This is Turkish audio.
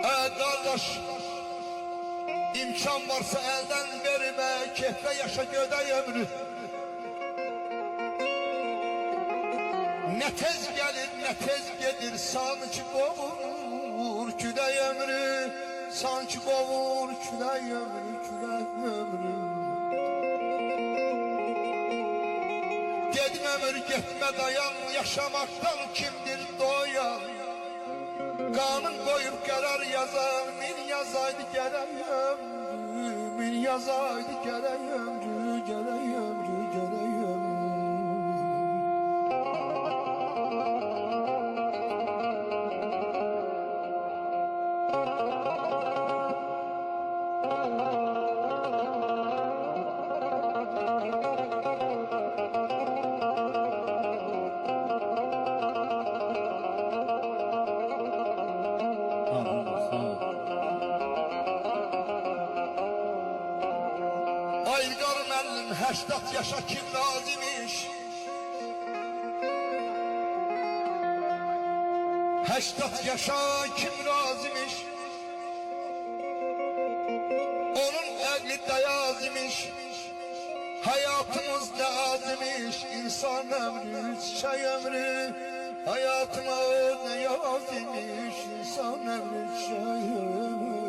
Kardeş, imkan varsa elden verme, keyfe yaşa göday ömrü. Ne tez gelir ne tez gelir, sanki kovur küley ömrü. Sanki kovur küley ömrü, küley ömrü. Gitme ömür gitme dayan, yaşamaktan kimdir doyan? Kanun koyup karar yazar, min yazaydı gerek ömrü, min yazaydı gerek ömrü, gerek ömrü, gerek ömrü. Aydar müəllim 80 yaşa kim razimiş? 80 yaşa kim razimiş? Onun əqli dayazimiş. Hayatımız ne azimiş? İnsan ömrü, çiçek ömrü. Hayatımız ne yazimiş? İnsan ömrü, çiçek ömrü.